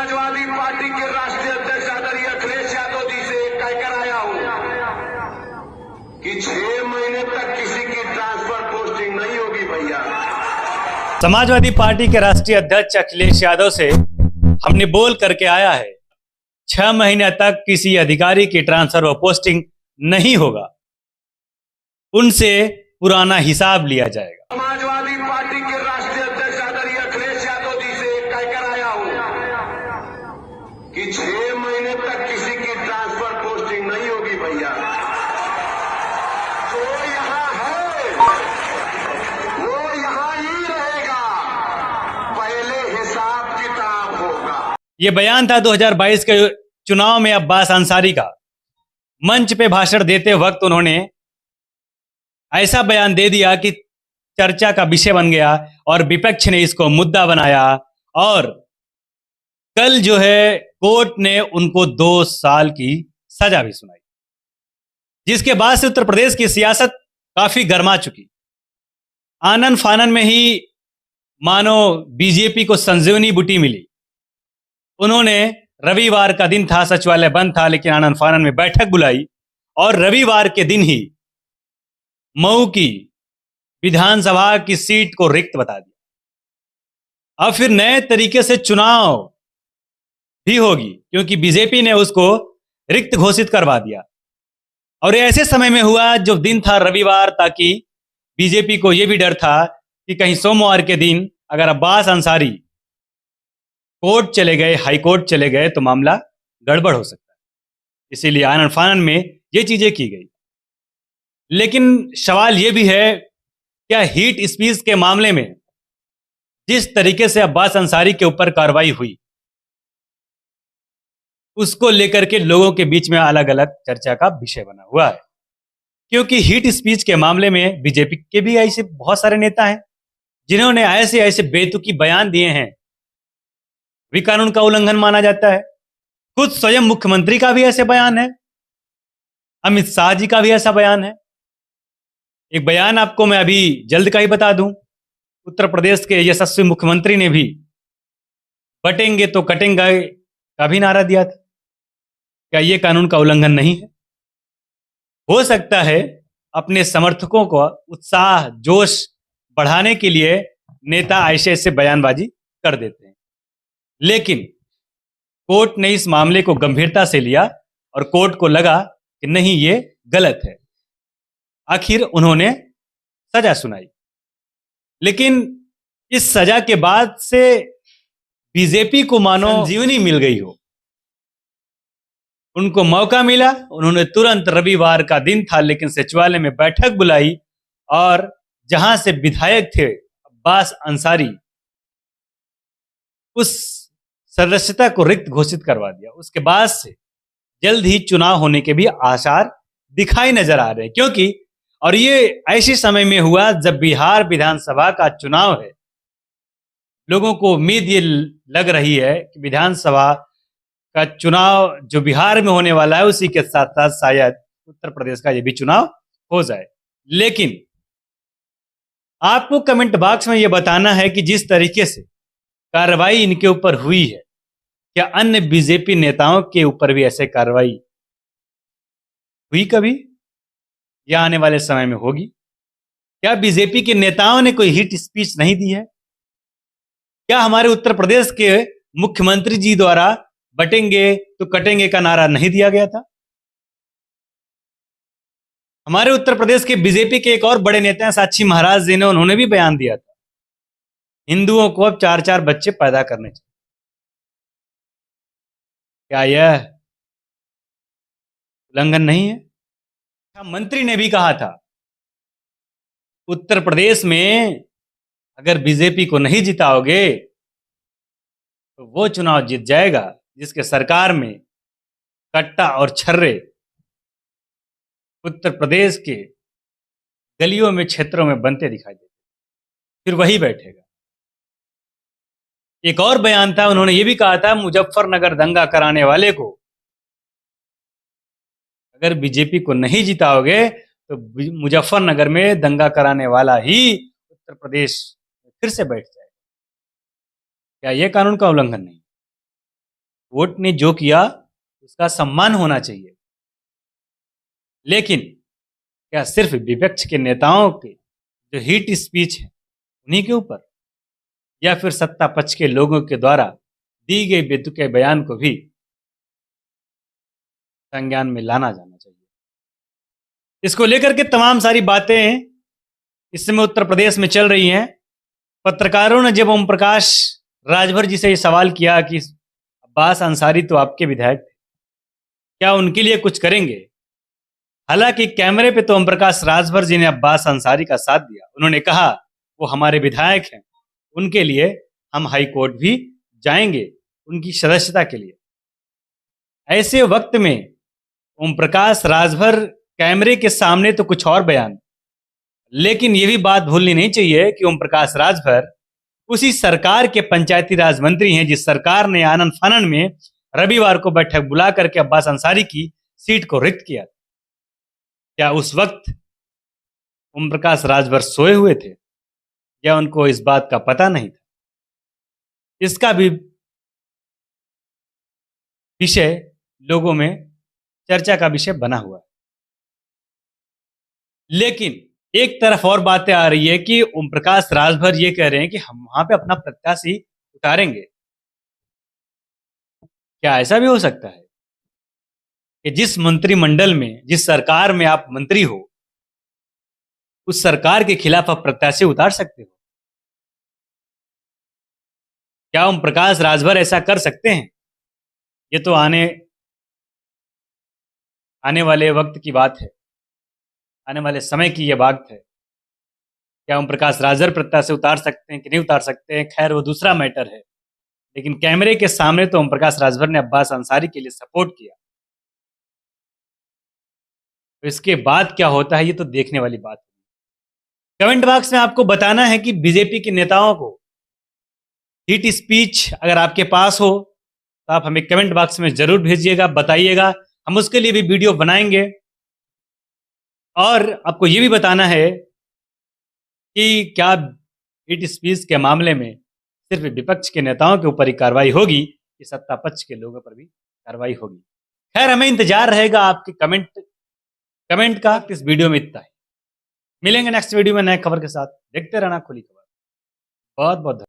Samajwadi party के राष्ट्रीय अध्यक्ष आदरणीय अखिलेश यादव जी से कहकर आया हूं कि 6 महीने तक किसी की ट्रांसफर पोस्टिंग नहीं होगी भैया। समाजवादी पार्टी के राष्ट्रीय अध्यक्ष अखिलेश यादव से हमने बोल करके आया है 6 महीने तक किसी अधिकारी की ट्रांसफर व पोस्टिंग नहीं होगा, उनसे पुराना हिसाब लिया जाएगा। समाजवादी पार्टी के राष्ट्रीय अध्यक्ष आदरणीय अखिलेश यादव जी से कहकर आया हूं कि 6 महीने तक किसी की ट्रांसफर पोस्टिंग नहीं होगी भैया। जो यहां है वो यहां ही रहेगा, पहले हिसाब किताब होगा। ये बयान था 2022 के चुनाव में अब्बास अंसारी का। मंच पे भाषण देते वक्त उन्होंने ऐसा बयान दे दिया कि चर्चा का विषय बन गया और विपक्ष ने इसको मुद्दा बनाया और कल जो है कोर्ट ने उनको 2 साल की सजा भी सुनाई, जिसके बाद से उत्तर प्रदेश की सियासत काफी गर्मा चुकी। आनन फानन में ही मानो बीजेपी को संजीवनी बूटी मिली। उन्होंने रविवार का दिन था, सचिवालय बंद था, लेकिन आनन फानन में बैठक बुलाई और रविवार के दिन ही मऊ की विधानसभा की सीट को रिक्त बता दिया। अब फिर नए तरीके से चुनाव भी होगी, क्योंकि बीजेपी ने उसको रिक्त घोषित करवा दिया। और ये ऐसे समय में हुआ जो दिन था रविवार, ताकि बीजेपी को यह भी डर था कि कहीं सोमवार के दिन अगर अब्बास अंसारी कोर्ट चले गए, हाई कोर्ट चले गए, तो मामला गड़बड़ हो सकता है। इसीलिए आनन फानन में ये चीजें की गई। लेकिन सवाल यह भी है, क्या हीट स्पीच के मामले में जिस तरीके से अब्बास अंसारी के ऊपर कार्रवाई हुई, उसको लेकर के लोगों के बीच में अलग अलग चर्चा का विषय बना हुआ है। क्योंकि हीट स्पीच के मामले में बीजेपी के भी ऐसे बहुत सारे नेता हैं जिन्होंने ऐसे ऐसे बेतुकी बयान दिए हैं, भी कानून का उल्लंघन माना जाता है। खुद स्वयं मुख्यमंत्री का भी ऐसे बयान है, अमित शाह जी का भी ऐसा बयान है। एक बयान आपको मैं अभी जल्द का ही बता दूं, उत्तर प्रदेश के यशस्वी मुख्यमंत्री ने भी बटेंगे तो कटेंगे का भी नारा दिया था। क्या यह कानून का उल्लंघन नहीं है? हो सकता है अपने समर्थकों को उत्साह जोश बढ़ाने के लिए नेता ऐसे ऐसे बयानबाजी कर देते हैं, लेकिन कोर्ट ने इस मामले को गंभीरता से लिया और कोर्ट को लगा कि नहीं, ये गलत है। आखिर उन्होंने सजा सुनाई। लेकिन इस सजा के बाद से बीजेपी को मानो संजीवनी मिल गई हो। उनको मौका मिला, उन्होंने तुरंत, रविवार का दिन था लेकिन सचिवालय में बैठक बुलाई और जहां से विधायक थे अब्बास अंसारी, उस सदस्यता को रिक्त घोषित करवा दिया। उसके बाद से जल्द ही चुनाव होने के भी आसार दिखाई नजर आ रहे हैं। क्योंकि और ये ऐसे समय में हुआ जब बिहार विधानसभा का चुनाव है। लोगों को उम्मीद ये लग रही है कि विधानसभा का चुनाव जो बिहार में होने वाला है, उसी के साथ साथ शायद उत्तर प्रदेश का ये भी चुनाव हो जाए। लेकिन आपको कमेंट बॉक्स में ये बताना है कि जिस तरीके से कार्रवाई इनके ऊपर हुई है, क्या अन्य बीजेपी नेताओं के ऊपर भी ऐसे कार्रवाई हुई कभी, या आने वाले समय में होगी? क्या बीजेपी के नेताओं ने कोई हिट स्पीच नहीं दी है? क्या हमारे उत्तर प्रदेश के मुख्यमंत्री जी द्वारा बटेंगे तो कटेंगे का नारा नहीं दिया गया था? हमारे उत्तर प्रदेश के बीजेपी के एक और बड़े नेता हैं साक्षी महाराज जी ने, उन्होंने भी बयान दिया था हिंदुओं को अब 4-4 बच्चे पैदा करने चाहिए। क्या यह उल्लंघन नहीं है? मंत्री ने भी कहा था उत्तर प्रदेश में अगर बीजेपी को नहीं जिताओगे तो वो चुनाव जीत जाएगा जिसके सरकार में कट्टा और छर्रे उत्तर प्रदेश के गलियों में, क्षेत्रों में बनते दिखाई देते, फिर वही बैठेगा। एक और बयान था, उन्होंने ये भी कहा था मुजफ्फरनगर दंगा कराने वाले को अगर बीजेपी को नहीं जिताओगे तो मुजफ्फरनगर में दंगा कराने वाला ही उत्तर प्रदेश फिर से बैठ जाएगा। क्या यह कानून का उल्लंघन नहीं? वोट ने जो किया उसका सम्मान होना चाहिए, लेकिन क्या सिर्फ विपक्ष के नेताओं के जो हीट स्पीच है उन्हीं के ऊपर, या फिर सत्ता पक्ष के लोगों के द्वारा दी गई बेतुके बयान को भी संज्ञान में लाना जाना चाहिए? इसको लेकर के तमाम सारी बातें इस समय उत्तर प्रदेश में चल रही हैं। पत्रकारों ने जब ओम प्रकाश राजभर जी से ये सवाल किया कि अब्बास अंसारी तो आपके विधायक थे, क्या उनके लिए कुछ करेंगे? हालांकि कैमरे पे तो ओम प्रकाश राजभर जी ने अब्बास अंसारी का साथ दिया। उन्होंने कहा वो हमारे विधायक हैं, उनके लिए हम हाई कोर्ट भी जाएंगे उनकी सदस्यता के लिए। ऐसे वक्त में ओम प्रकाश राजभर कैमरे के सामने तो कुछ और बयान, लेकिन ये भी बात भूलनी नहीं चाहिए कि ओम प्रकाश राजभर उसी सरकार के पंचायती राज मंत्री हैं जिस सरकार ने आनन फानन में रविवार को बैठक बुला करके अब्बास अंसारी की सीट को रिक्त किया। क्या उस वक्त ओम प्रकाश राजभर सोए हुए थे या उनको इस बात का पता नहीं था? इसका भी विषय लोगों में चर्चा का विषय बना हुआ है। लेकिन एक तरफ और बातें आ रही है कि ओम प्रकाश राजभर ये कह रहे हैं कि हम वहां पे अपना प्रत्याशी उतारेंगे। क्या ऐसा भी हो सकता है कि जिस मंत्रिमंडल में, जिस सरकार में आप मंत्री हो, उस सरकार के खिलाफ आप प्रत्याशी उतार सकते हो? क्या ओम प्रकाश राजभर ऐसा कर सकते हैं? ये तो आने वाले वक्त की बात है, आने वाले समय की यह बात है। क्या ओम प्रकाश राजभर प्रत्याशी उतार सकते हैं कि नहीं उतार सकते हैं, खैर वो दूसरा मैटर है। लेकिन कैमरे के सामने तो ओम प्रकाश राजभर ने अब्बास अंसारी के लिए सपोर्ट किया। तो इसके बाद क्या होता है ये तो देखने वाली बात है। कमेंट बॉक्स में आपको बताना है कि बीजेपी के नेताओं को हीट स्पीच अगर आपके पास हो तो आप हमें कमेंट बॉक्स में जरूर भेजिएगा, बताइएगा, हम उसके लिए भी वीडियो बनाएंगे। और आपको ये भी बताना है कि क्या हीट स्पीच के मामले में सिर्फ विपक्ष के नेताओं के ऊपर ही कार्रवाई होगी कि सत्ता पक्ष के लोगों पर भी कार्रवाई होगी? खैर, हमें इंतजार रहेगा आपके कमेंट का। इस वीडियो में इतना ही, मिलेंगे नेक्स्ट वीडियो में नए खबर के साथ। देखते रहना खुली खबर। बहुत बहुत धन्यवाद।